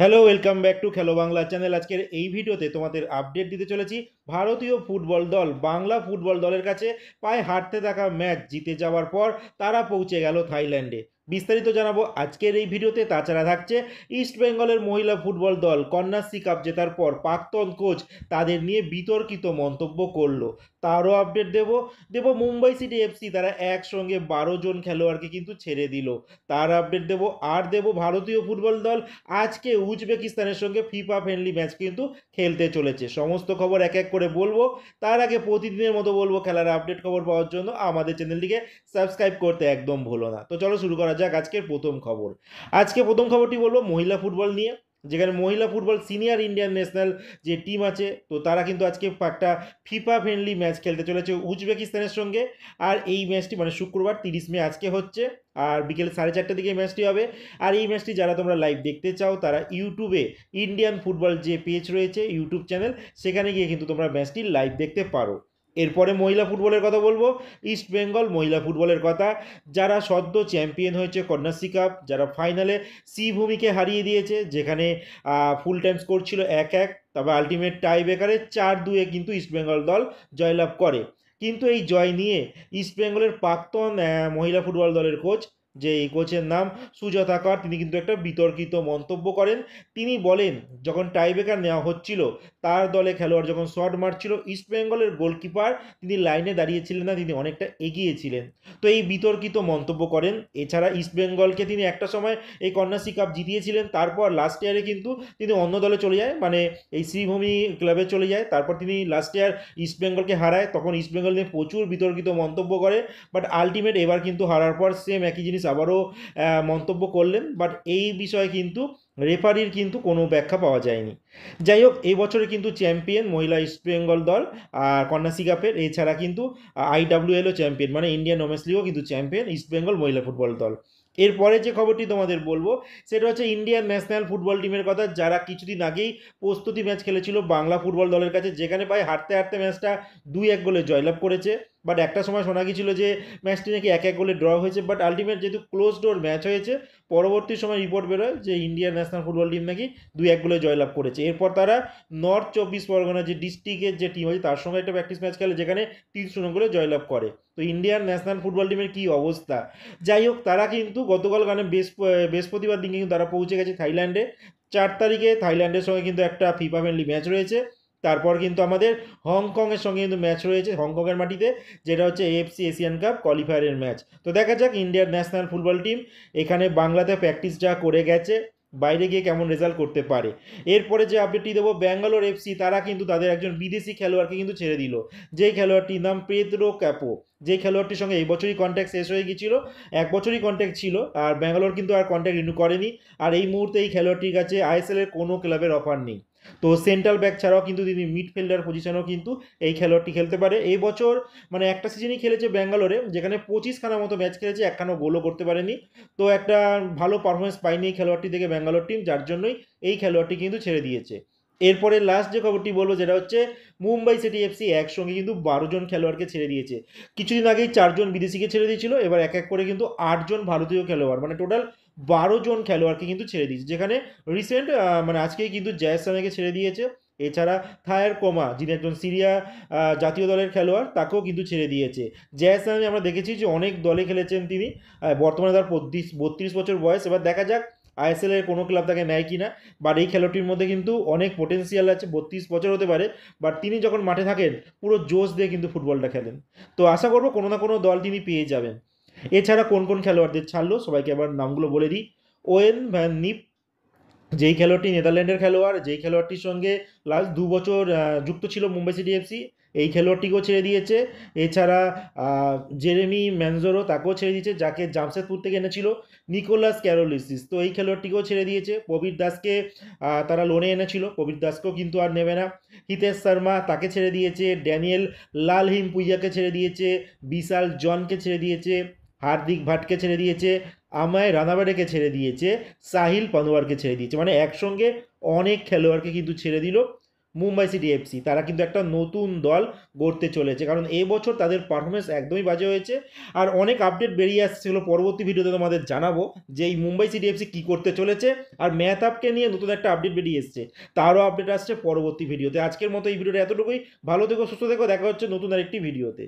Hello, welcome back to খেলো Bangla channel. আজকের এই ভিডিওতে তোমাদের আপডেট দিতে চলেছি ভারতীয় ফুটবল দল বাংলা ফুটবল দলের কাছে পায়ে হারতে থাকা ম্যাচ জিতে যাওয়ার পর তারা পৌঁছে গেল থাইল্যান্ডে। বিস্তারিত জানাবো আজকের এই ভিডিওতে। তাছাড়া থাকছে ইস্ট বেঙ্গলের মহিলা ফুটবল দল কন্যাশ্রী কাপ জেতার পর প্রাক্তন কোচ তাদের নিয়ে বিতর্কিত মন্তব্য করলো, তারও আপডেট দেবো মুম্বাই সিটি এফসি তারা একসঙ্গে 12 জন খেলোয়াড়কে কিন্তু ছেড়ে দিল, তার আপডেট দেবো। আর দেবো ভারতীয় ফুটবল দল আজকে উজবেকিস্তানের সঙ্গে ফিফা ফ্রেন্ডলি ম্যাচ কিন্তু খেলতে চলেছে। সমস্ত খবর এক এক করে বলবো। তার আগে প্রতিদিনের মতো বলবো, খেলার আপডেট খবর পাওয়ার জন্য আমাদের চ্যানেলটিকে সাবস্ক্রাইব করতে একদম ভুলো না। তো চলো শুরু করা যাক আজকের প্রথম খবর। আজকে প্রথম খবরটি বলবো মহিলা ফুটবল নিয়ে, যেখানে মহিলা ফুটবল সিনিয়র ইন্ডিয়ান ন্যাশনাল যে টিম আছে, তো তারা কিন্তু আজকে একটা ফিফা ফ্রেন্ডলি ম্যাচ খেলতে চলেছে উজবেকিস্তানের সঙ্গে। আর এই ম্যাচটি মানে শুক্রবার 30 মে আজকে হচ্ছে, আর বিকেল 4:30টার দিকে এই ম্যাচটি হবে। আর এই ম্যাচটি যারা তোমরা লাইভ দেখতে চাও তারা ইউটিউবে ইন্ডিয়ান ফুটবল যে পেজ রয়েছে ইউটিউব চ্যানেল, সেখানে গিয়ে কিন্তু তোমরা ম্যাচটি লাইভ দেখতে পারো। এরপরে মহিলা ফুটবলের কথা বলবো, ইস্ট বেঙ্গল মহিলা ফুটবলের কথা, যারা সদ্য চ্যাম্পিয়ন হয়েছে কন্যাশ্রী কাপ, যারা ফাইনালে শ্রীভূমিকে হারিয়ে দিয়েছে, যেখানে ফুল টাইম স্কোর ছিল 1-1, তবে আলটিমেট টাই ব্রেকারে 4-2 কিন্তু ইস্ট বেঙ্গল দল জয়লাভ করে। কিন্তু এই জয় নিয়ে ইস্ট বেঙ্গলের প্রাক্তন মহিলা ফুটবল দলের কোচ, যে এই কোচের নাম সুজাতা কর, তিনি কিন্তু একটা বিতর্কিত মন্তব্য করেন। তিনি বলেন যখন টাইব্রেকার নেওয়া হচ্ছিল, তার দলে খেলোয়াড় যখন শট মারছিল, ইস্ট বেঙ্গলের গোলকিপার তিনি লাইনে দাঁড়িয়েছিলেন না, তিনি অনেকটা এগিয়ে ছিলেন। তো এই বিতর্কিত মন্তব্য করেন। এছাড়া ইস্ট বেঙ্গলকে তিনি একটা সময় এই কন্যাশ্রী কাপ জিতিয়েছিলেন, তারপর লাস্ট ইয়ারে কিন্তু তিনি অন্য দলে চলে যায়, মানে এই শ্রীভূমি ক্লাবে চলে যায়। তারপর তিনি লাস্ট ইয়ার ইস্ট বেঙ্গলকে হারায়, তখন ইস্ট বেঙ্গল নিয়ে প্রচুর বিতর্কিত মন্তব্য করে। বাট আলটিমেট এবার কিন্তু হারার পর সেম একই জিনিস আবারও মন্তব্য করলেন। বাট এই বিষয়ে কিন্তু রেফারির কিন্তু কোনো ব্যাখ্যা পাওয়া যায়নি। যাই হোক, এই বছরে কিন্তু চ্যাম্পিয়ন মহিলা ইস্ট বেঙ্গল দল আর কন্যাশ্রী কাপের। এছাড়া কিন্তু IWLও চ্যাম্পিয়ন, মানে ইন্ডিয়ান ওমেন্স লিগও কিন্তু চ্যাম্পিয়ন ইস্ট বেঙ্গল মহিলা ফুটবল দল। এরপরে যে খবরটি তোমাদের বলবো সেটা হচ্ছে ইন্ডিয়ান ন্যাশনাল ফুটবল টিমের কথা, যারা কিছুদিন আগেই প্রস্তুতি ম্যাচ খেলেছিল বাংলা ফুটবল দলের কাছে, যেখানে প্রায় হারতে হারতে ম্যাচটা 2-1 গোলে জয়লাভ করেছে। বাট একটা সময় শোনা গিয়েছিল যে ম্যাচটি নাকি 1-1 গোলে ড্র হয়েছে, বাট আলটিমেট যেহেতু ক্লোজ ডোর ম্যাচ হয়েছে, পরবর্তী সময় রিপোর্ট বেরোয় যে ইন্ডিয়ান ন্যাশনাল ফুটবল টিম নাকি 2-1 গোলে জয়লাভ করেছে। এরপর তারা নর্থ 24 পরগনা যে ডিস্ট্রিক্টের যে টিম আছে তার সঙ্গে একটা প্র্যাকটিস ম্যাচ খেলে, যেখানে 3-0 গোলে জয়লাভ করে। তো ইন্ডিয়ান ন্যাশনাল ফুটবল টিমের কী অবস্থা! যাই হোক, তারা কিন্তু গতকাল বৃহস্পতিবার দিন কিন্তু তারা পৌঁছে গেছে থাইল্যান্ডে। 4 তারিখে থাইল্যান্ডের সঙ্গে কিন্তু একটা ফিফা ফ্রেন্ডলি ম্যাচ রয়েছে। তারপর কিন্তু আমাদের হংকংয়ের সঙ্গে কিন্তু ম্যাচ রয়েছে হংকংয়ের মাটিতে, যেটা হচ্ছে AFC এশিয়ান কাপ কোয়ালিফায়ারের ম্যাচ। তো দেখা যাক ইন্ডিয়ার ন্যাশনাল ফুটবল টিম এখানে বাংলাতে প্র্যাকটিস যা করে গেছে, বাইরে গিয়ে কেমন রেজাল্ট করতে পারে। এরপরে যে আপডেটটি দেবো, ব্যাঙ্গালোর এফসি তারা কিন্তু তাদের একজন বিদেশি খেলোয়াড়কে কিন্তু ছেড়ে দিল, যেই খেলোয়াড়টির নাম পেদ্রো ক্যাপো। যে খেলোয়াড়টির সঙ্গে এই বছরই কন্ট্যাক্ট শেষ হয়ে গিয়েছিল, 1 বছরই কন্ট্যাক্ট ছিল, আর ব্যাঙ্গালোর কিন্তু আর কন্ট্যাক্ট রিনিউ করেনি। আর এই মুহূর্তে এই খেলোয়াড়টির কাছে ISL এর কোনো ক্লাবের অফার নেই। তো সেন্ট্রাল ব্যাক ছাড়াও কিন্তু তিনি মিডফিল্ডার পজিশনেও কিন্তু এই খেলোয়াড়টি খেলতে পারে। এই বছর মানে একটা সিজনই খেলেছে ব্যাঙ্গালোরে, যেখানে 25খানা মতো ম্যাচ খেলেছে, একখানাও গোলও করতে পারেনি। তো একটা ভালো পারফরমেন্স পায়নি এই খেলোয়াড়টি থেকে ব্যাঙ্গালোর টিম, যার জন্যই এই খেলোয়াড়টি কিন্তু ছেড়ে দিয়েছে। এরপরে লাস্ট যে খবরটি বলবো, যেটা হচ্ছে মুম্বাই সিটি এফসি একসঙ্গে কিন্তু 12 জন খেলোয়াড়কে ছেড়ে দিয়েছে। কিছুদিন আগেই 4 জন বিদেশিকে ছেড়ে দিয়েছিল, এবার এক এক করে কিন্তু 8 জন ভারতীয় খেলোয়াড়, মানে টোটাল 12 জন খেলোয়াড়কে কিন্তু ছেড়ে দিয়েছে। যেখানে রিসেন্ট মানে আজকেই কিন্তু জয়াসানাকে ছেড়ে দিয়েছে। এছাড়া থায়ার কোমা, যিনি একজন সিরিয়া জাতীয় দলের খেলোয়াড়, তাকেও কিন্তু ছেড়ে দিয়েছে। জয়াসানি আমরা দেখেছি যে অনেক দলে খেলেছেন তিনি, বর্তমানে তার 32 বছর বয়স। এবার দেখা যাক ISL এর কোনো ক্লাব তাকে নেয় কিনা। বাট এই খেলোয়াড়টির মধ্যে কিন্তু অনেক পোটেন্সিয়াল আছে, 32 বছর হতে পারে, বাট তিনি যখন মাঠে থাকেন পুরো জোশ দিয়ে কিন্তু ফুটবলটা খেলেন। তো আশা করবো কোনো না কোনো দল তিনি পেয়ে যাবেন। এছাড়া কোন কোন খেলোয়াড়দের ছাড়লো সবাইকে আবার নামগুলো বলে দিই। ওয়েন ভ্যান নিপ, যেই খেলোয়াড়টি নেদারল্যান্ডের খেলোয়াড়, যেই খেলোয়াড়টির সঙ্গে লাস্ট 2 বছর যুক্ত ছিল মুম্বাই সিটি এফসি, এই খেলোয়াড়টিকেও ছেড়ে দিয়েছে। এছাড়া জেরেমি ম্যানজোরো, তাকেও ছেড়ে দিয়েছে, যাকে জামশেদপুর থেকে এনেছিল নিকোলাস ক্যারোলিসিস, তো এই খেলোয়াড়টিকেও ছেড়ে দিয়েছে। প্রবীর দাসকে তারা লোনে এনেছিল, প্রবীর দাসকেও কিন্তু আর নেবে না। হিতেশ শর্মা, তাকে ছেড়ে দিয়েছে। ড্যানিয়েল লালহিম পুইয়াকে ছেড়ে দিয়েছে। বিশাল জনকে ছেড়ে দিয়েছে। হার্দিক ভাটকে ছেড়ে দিয়েছে। আমায় রানাবাড়েকে ছেড়ে দিয়েছে। সাহিল পানোয়ারকে ছেড়ে দিয়েছে, মানে একসঙ্গে অনেক খেলোয়াড়কে কিন্তু ছেড়ে দিল মুম্বাই সিটি এফসি তারা কিন্তু একটা নতুন দল গড়তে চলেছে, কারণ এবছর তাদের পারফরমেন্স একদমই বাজে হয়েছে। আর অনেক আপডেট বেরিয়ে আসছে, সেগুলো পরবর্তী ভিডিওতে তোমাদের জানাবো যে এই মুম্বাই সিটি এফসি কী করতে চলেছে। আর মেহতাবকে নিয়ে নতুন একটা আপডেট বেরিয়ে এসছে, তারও আপডেট আসছে পরবর্তী ভিডিওতে। আজকের মতো এই ভিডিওটা এতটুকুই। ভালো থেকো, সুস্থ থেকো, দেখা হচ্ছে নতুন আরেকটি ভিডিওতে।